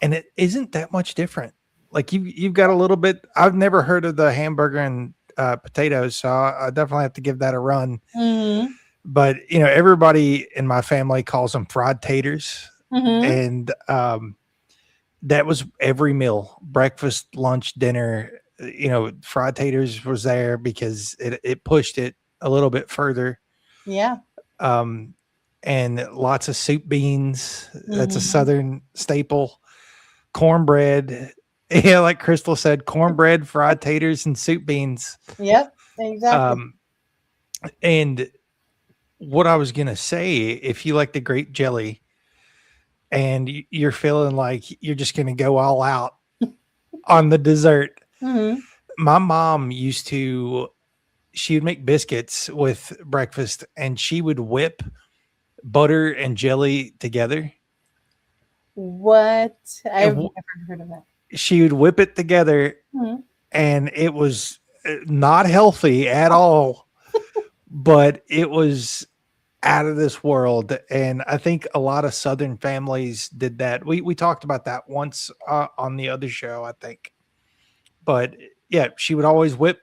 and it isn't that much different. Like you've got a little bit. I've never heard of the hamburger and potatoes, so I definitely have to give that a run.
Mhm.
But everybody in my family calls them fried taters,
Mhm.
and that was every meal, breakfast, lunch, dinner. Fried taters was there because it pushed it a little bit further.
Yeah.
Um, and lots of soup beans. That's a
Mhm.
Southern staple. Cornbread. Yeah, like Crystal said, cornbread, fried taters, and soup beans.
Yep. Exactly.
Um, and what I was gonna say, if you like the grape jelly and you're feeling like you're just gonna go all out on the dessert,
Mhm.
my mom she would make biscuits with breakfast and she would whip butter and jelly together.
What?
And
I've never heard of that.
she would whip it together
Mhm.
and it was not healthy at all, but it was out of this world. And I think a lot of Southern families did that. We talked about that once on the other show, I think. But yeah, she would always whip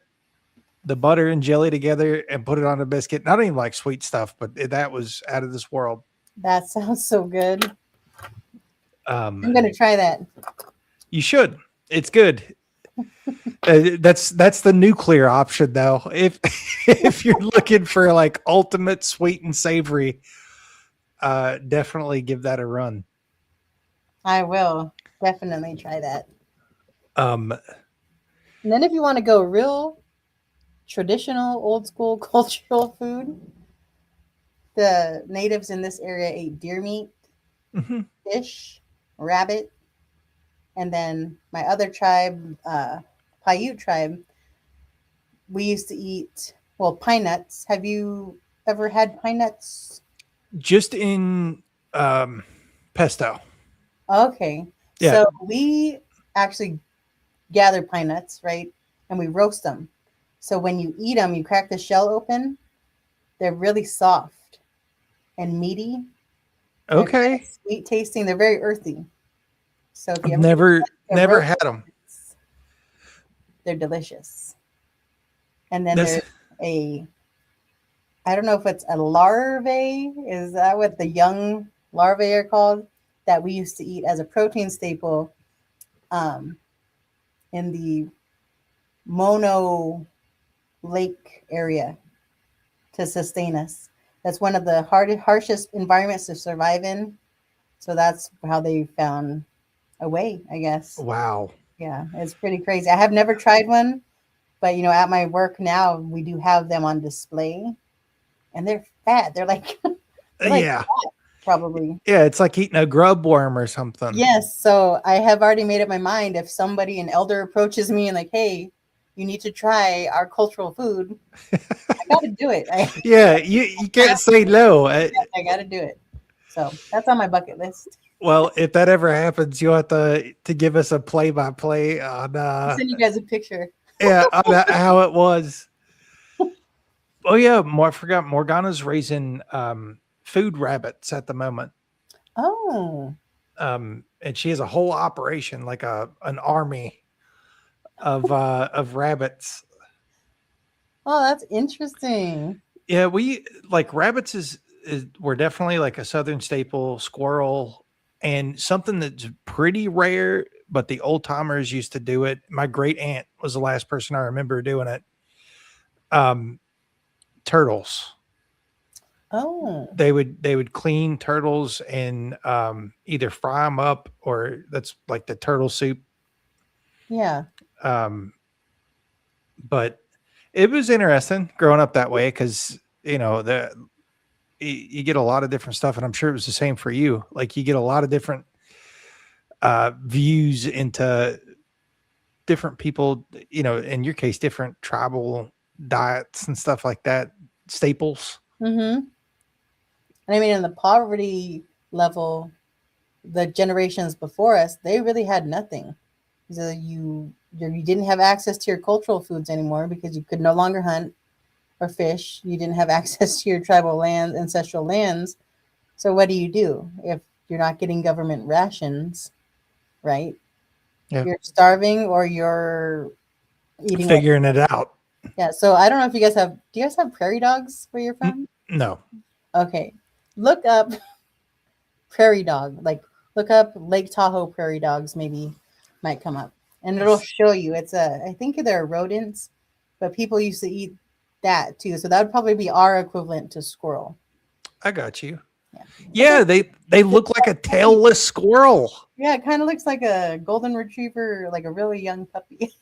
the butter and jelly together and put it on a biscuit. Not even like sweet stuff, but that was out of this world.
That sounds so good.
Um,
I'm gonna try that.
you should. It's good. That's the nuclear option though. If if you're looking for like ultimate sweet and savory, definitely give that a run.
I will definitely try that.
Um,
And then if you want to go real traditional, old school cultural food, the natives in this area ate deer meat,
mhm.
fish, rabbit, and then my other tribe, Paiute tribe, we used to eat pine nuts. Have you ever had pine nuts?
Just in pesto.
Okay,
Yeah.
so we actually gather pine nuts, right, and we roast them. So when you eat them, you crack the shell open. They're really soft and meaty. They're kind of
Okay.
sweet tasting. They're very earthy. So if you
I've
ever get a
never
roast,
had them.
they're delicious. And then
That's
there's a, I don't know if it's a larvae. Is that what the young larvae are called? That we used to eat as a protein staple um, in the Mono Lake area to sustain us. That's one of the harshest environments to survive in. So that's how they found a way, I guess.
wow.
Yeah, it's pretty crazy. I have never tried one, but at my work now, we do have them on display, and they're fat. They're like they're like
Yeah.
probably.
Yeah, it's like eating a grub worm or something.
Yes, so I have already made up my mind. If somebody, an elder, approaches me and like, "Hey, you need to try our cultural food," I got to do it.
Yeah, you can't say no.
I got to do it. So that's on my bucket list.
Well, if that ever happens, you'll have to give us a play by play on
I'll send you guys a picture.
on how it was. Oh yeah, I forgot Morgana's raising food rabbits at the moment.
Oh,
And she has a whole operation, like an army of rabbits.
oh, that's interesting.
Yeah, we like rabbits is we're definitely like a southern staple, squirrel, and something that's pretty rare, but the old timers used to do it. My great aunt was the last person I remember doing it. Um, turtles.
Oh,
They would clean turtles and either fry them up, or that's like the turtle soup.
yeah.
Um, but it was interesting growing up that way, because you get a lot of different stuff, and I'm sure it was the same for you. Like, you get a lot of different views into different people, in your case, different tribal diets and stuff like that, staples.
Mm-hmm. And I mean, in the poverty level, the generations before us, they really had nothing. So you didn't have access to your cultural foods anymore because you could no longer hunt or fish. You didn't have access to your tribal lands, ancestral lands. So what do if you're not getting government rations, right?
Yeah.
You're starving or you're eating
Figuring it out.
Yeah, so I don't know if you guys do you guys have prairie dogs where you're from?
No.
Okay. Look up prairie dog. Like, look up Lake Tahoe prairie dogs, maybe might come up. And it'll show you. I think they're rodents, but people used to eat that too. So that would probably be our equivalent to squirrel.
I got you.
Yeah,
they look like a tailless squirrel.
Yeah, it kind of looks like a golden retriever, like a really young puppy.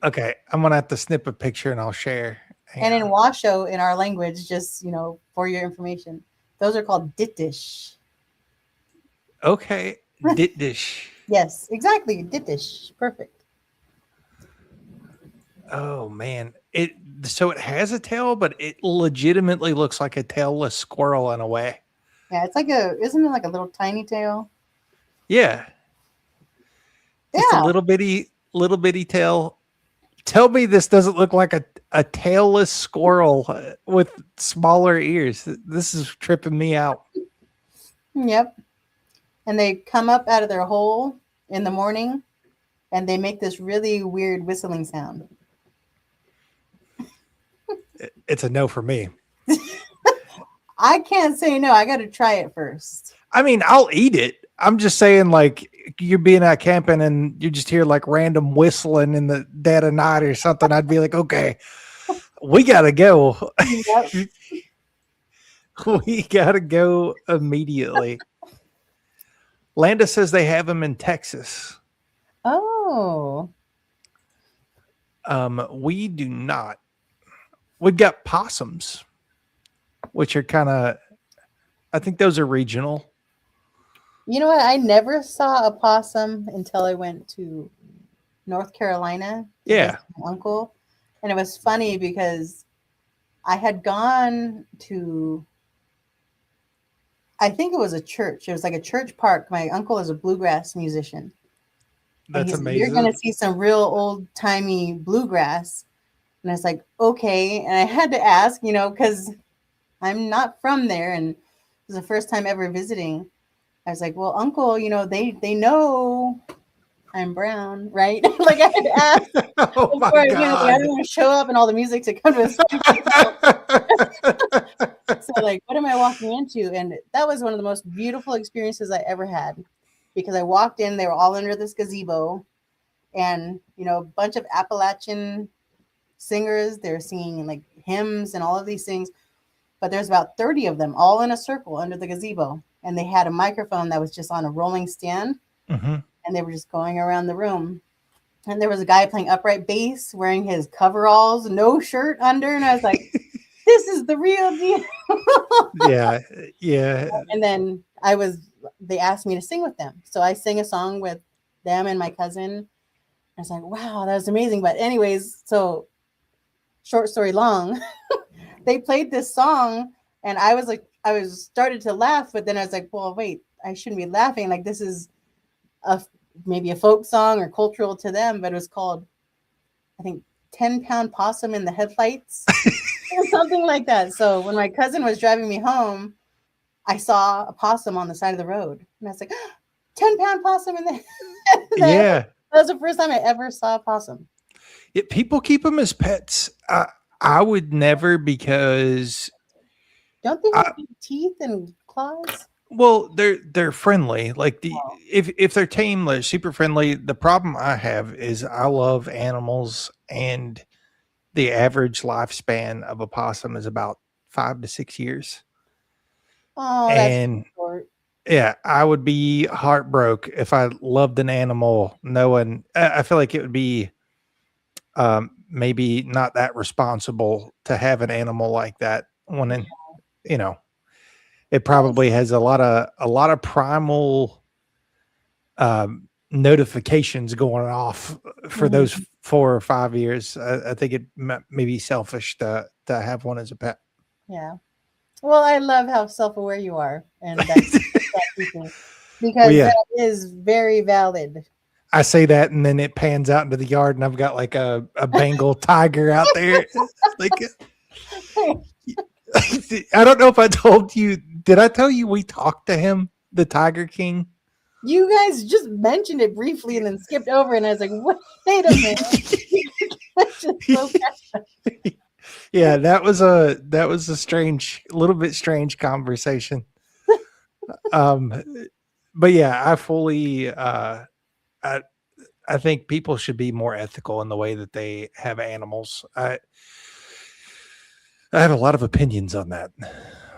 Okay, I'm gonna have to snip a picture and I'll share.
And in Washoe, in our language, just for your information, those are called dittish.
Okay, dittish.
Yes, exactly, dittish. Perfect.
Oh man, it has a tail, but it legitimately looks like a tailless squirrel in a way.
Yeah, isn't it like a little tiny tail?
Yeah. Just a little bitty tail. Tell me this doesn't look like a tailless squirrel with smaller ears. This is tripping me out.
Yep. And they come up out of their hole in the morning and they make this really weird whistling sound.
It's a no for me.
I can't say no. I got to try it first.
I mean, I'll eat it. I'm just saying, like, you're being out camping and you just hear like random whistling in the dead of night or something. I'd be like, okay, we got to go.
Yep.
We got to go immediately. Landa says they have them in Texas.
Oh.
We do not. We've got possums, which are kind of, I think those are regional.
You know what? I never saw a possum until I went to North Carolina.
Yeah.
With my uncle. And it was funny because I had gone to, I think it was a church. It was like a church park. My uncle is a bluegrass musician.
That's amazing.
You're going to see some real old timey bluegrass. And I was like, okay. And I had to ask, because I'm not from there. And it was the first time ever visiting. I was like, well, uncle, they know I'm brown, right? Like, I had to ask.
Oh my God.
I didn't want to show up and all the music to come to a So, like, what am I walking into? And that was one of the most beautiful experiences I ever had, because I walked in, they were all under this gazebo, and, a bunch of Appalachian singers. They were singing like hymns and all of these things. But there's about 30 of them all in a circle under the gazebo. And they had a microphone that was just on a rolling stand.
Mm-hmm.
And they were just going around the room. And there was a guy playing upright bass wearing his coveralls, no shirt under. And I was like, this is the real deal.
Yeah. Yeah.
And then they asked me to sing with them. So I sang a song with them and my cousin. I was like, wow, that was amazing. But anyways, so short story long, they played this song and I was started to laugh, but then I was like, well, wait, I shouldn't be laughing. Like, this is maybe a folk song or cultural to them, but it was called, I think, 10-pound possum in the headlights or something like that. So when my cousin was driving me home, I saw a possum on the side of the road and I was like, 10-pound possum in the
Yeah.
That was the first time I ever saw a possum.
People keep them as pets. I would never, because
don't they have big teeth and claws?
Well, they're friendly. Like if they're tame, they're super friendly. The problem I have is I love animals, and the average lifespan of a possum is about 5 to 6 years.
Oh, that's
And
short.
yeah, I would be heartbroken if I loved an animal knowing I feel like it would be maybe not that responsible to have an animal like that when you know, it probably has a lot of primal notifications going off for those
Mhm.
4 or 5 years. I think it may be selfish to have one as a pet.
Yeah. Well, I love how self-aware you are, and that teaching,
Well,
because
yeah,
that is very valid.
I say that, and then it pans out into the yard, and I've got like a Bengal tiger out there. Like, I don't know if I told you. Did I tell you we talked to him, the Tiger King?
You guys just mentioned it briefly and then skipped over, and I was like, "Wait a minute!" Just so
Yeah, that was a little bit strange conversation. Um, but yeah, I I think people should be more ethical in the way that they have animals. I have a lot of opinions on that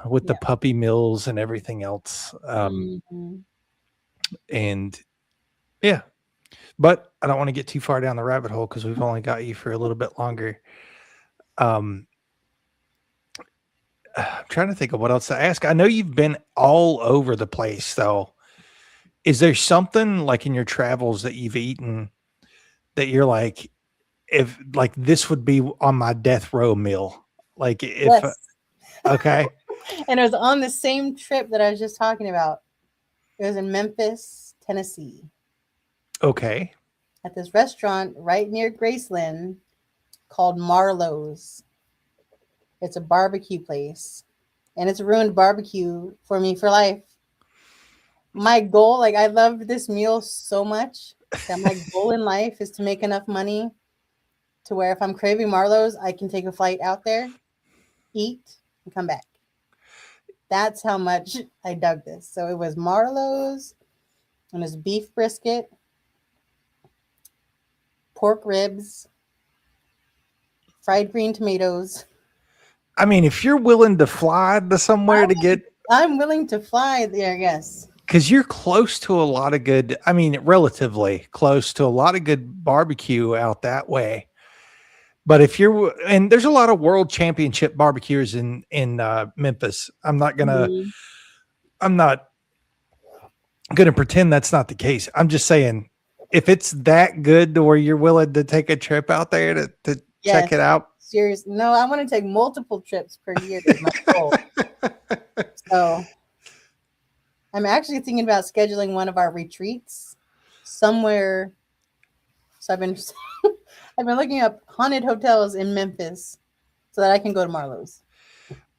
with the
yeah.
puppy mills and everything else.
Mhm.
And yeah, but I don't want to get too far down the rabbit hole because we've only got you for a little bit longer. Um, I'm trying to think of what else to ask. I know you've been all over the place, though. Is there something like in your travels that you've eaten that you're like, if like this would be on my death row meal? Like if
Yes,
okay,
and it was on the same trip that I was just talking about. It was in Memphis, Tennessee,
okay,
at this restaurant right near Graceland called Marlowe's. It's a barbecue place, and it's ruined barbecue for me for life. My goal, like I love this meal so much that my goal in life is to make enough money to where if I'm craving Marlowe's, I can take a flight out there, eat, and come back. That's how much I dug this. So it was Marlowe's and it's beef brisket, pork ribs, fried green tomatoes.
I mean, if you're willing to fly to somewhere to get,
I'm willing to fly there, yes.
because you're close to a lot of good, I mean, relatively close to a lot of good barbecue out that way. But if you're, and there's a lot of world championship barbecuers in Memphis.
Mhm.
I'm not gonna pretend that's not the case. I'm just saying, if it's that good to where you're willing to take a trip out there to check
Yes.
it out.
Serious. No, I want to take multiple trips per year is my goal. So I'm actually thinking about scheduling one of our retreats somewhere. So I've been looking up haunted hotels in Memphis so that I can go to Marlowe's.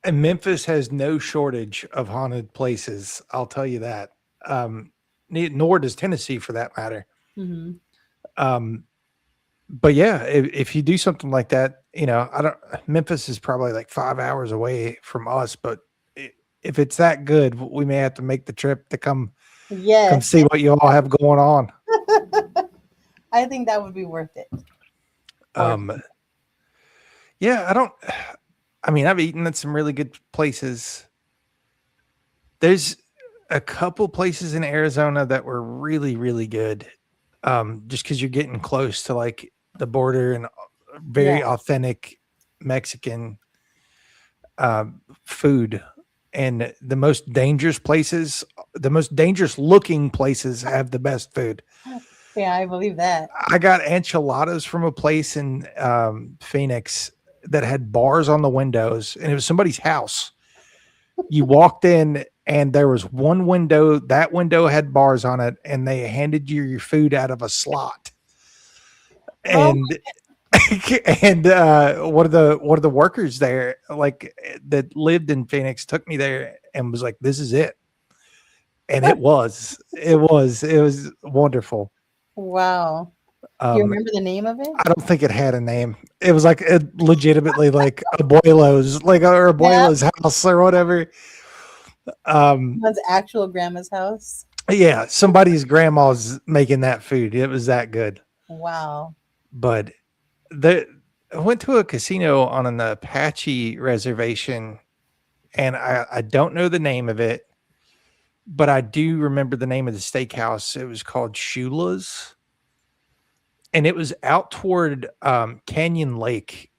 And Memphis has no shortage of haunted places. I'll tell you that. Nor does Tennessee, for that matter.
Hmm.
Um, but yeah, if you do something like that, I don't. Memphis is probably like 5 hours away from us, but if it's that good, we may have to make the trip to come
Yes.
see what you all have going on.
I think that would be worth it.
Yeah, I mean, I've eaten at some really good places. There's a couple places in Arizona that were really, really good. Just because you're getting close to like the border and very
Yeah.
authentic Mexican food. And the most dangerous looking places have the best food.
Yeah, I believe that.
I got enchiladas from a place in Phoenix that had bars on the windows, and it was somebody's house. You walked in, and there was one window. That window had bars on it, and they handed you your food out of a slot.
Oh,
And and one of the workers there, like that lived in Phoenix, took me there and was like, "This is it." And it was wonderful.
wow. Do you remember the name of it?
I don't think it had a name. It was like legitimately like Abuelo's, like or
Yeah.
Abuelo's house or whatever.
One's actual grandma's house.
Yeah, somebody's grandma's making that food. It was that good.
Wow.
But I went to a casino on an Apache reservation, and I don't know the name of it, but I do remember the name of the steakhouse. It was called Shula's, and it was out toward Canyon Lake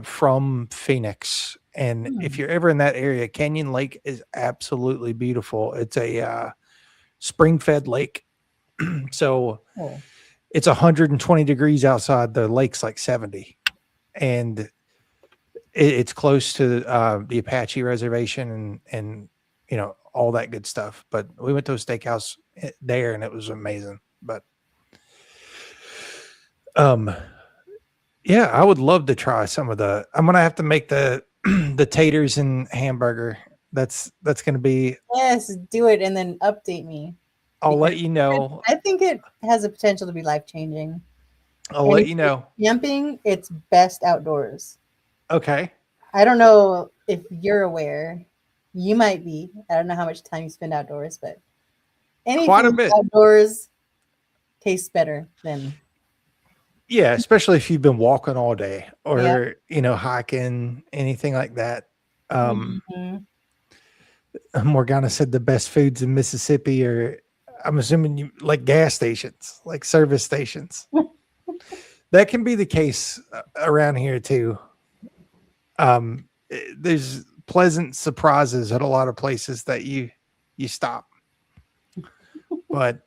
from Phoenix. And if you're ever in that area, Canyon Lake is absolutely beautiful. It's a spring-fed lake, so it's 120 degrees outside. The lake's like 70, and it's close to the Apache reservation and you know all that good stuff. But we went to a steakhouse there, and it was amazing. But yeah, I would love to try some of the. I'm gonna have to make the the taters and hamburger. That's gonna be.
Yes, do it and then update me.
I'll let you know.
I think it has the potential to be life changing.
I'll let you know.
Camping, it's best outdoors.
Okay.
I don't know if you're aware. You might be. I don't know how much time you spend outdoors, but anything
Quite a bit.
Outdoors tastes better than.
Yeah, especially if you've been walking all day or you know hiking, anything like that. Morgana said the best foods in Mississippi are, I'm assuming you like gas stations, like service stations. That can be the case around here too. There's pleasant surprises at a lot of places that you stop. But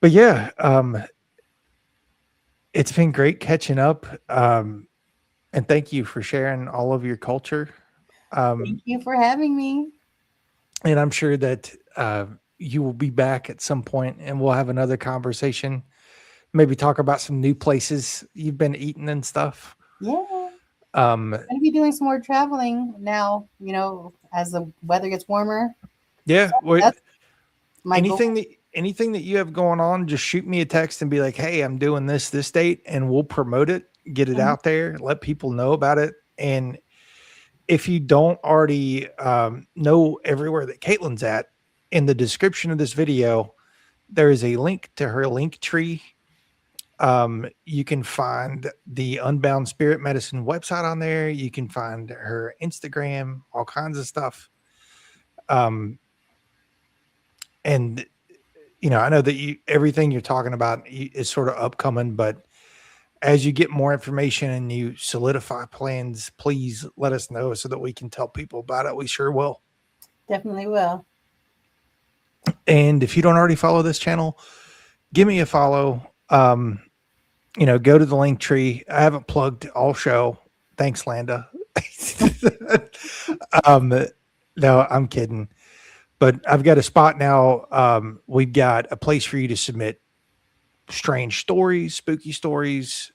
yeah, it's been great catching up. And thank you for sharing all of your culture.
Thank you for having me.
And I'm sure that you will be back at some point and we'll have another conversation. Maybe talk about some new places you've been eating and stuff.
Yeah. I'm going to be doing some more traveling now, you know, as the weather gets warmer.
Yeah.
So
anything that you have going on, just shoot me a text and be like, hey, I'm doing this date, and we'll promote it, get it out there, let people know about it. And if you don't already know everywhere that Kaitlin's at, in the description of this video, there is a link to her link tree. You can find the Unbound Spirit Medicine website on there. You can find her Instagram, all kinds of stuff. And you know, I know that everything you're talking about is sort of upcoming, but as you get more information and you solidify plans, please let us know so that we can tell people about it. We sure will.
Definitely will.
And if you don't already follow this channel, give me a follow. You know, go to the link tree. I haven't plugged all show. Thanks, Landa. No, I'm kidding. But I've got a spot now. We've got a place for you to submit strange stories, spooky stories.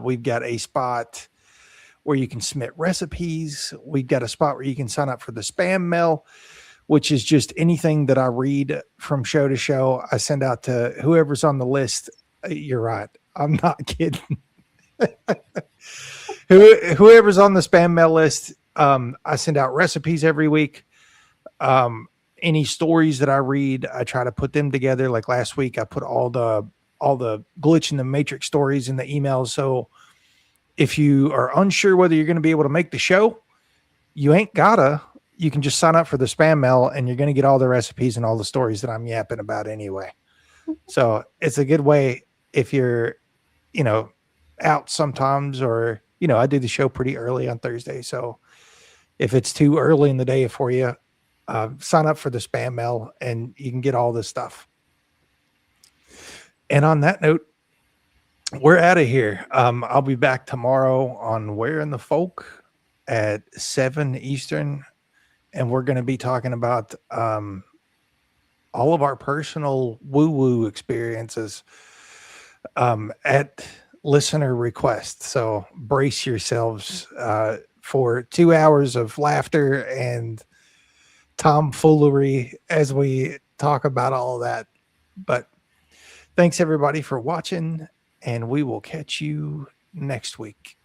We've got a spot where you can submit recipes. We've got a spot where you can sign up for the spam mail, which is just anything that I read from show to show. I send out to whoever's on the list. You're right. I'm not kidding. Whoever's on the spam mail list, I send out recipes every week. Any stories that I read, I try to put them together. Like last week, I put all the glitch in the matrix stories in the emails. So if you are unsure whether you're going to be able to make the show, you ain't gotta. You can just sign up for the spam mail and you're going to get all the recipes and all the stories that I'm yapping about anyway. So it's a good way if you're, you know, out sometimes, or, you know, I do the show pretty early on Thursday. So if it's too early in the day for you, sign up for the spam mail and you can get all this stuff. And on that note, we're out of here. I'll be back tomorrow on Where in the Folk at 7 Eastern. And we're going to be talking about all of our personal woo-woo experiences at listener request. So brace yourselves for 2 hours of laughter and tomfoolery as we talk about all of that. But thanks everybody for watching, and we will catch you next week.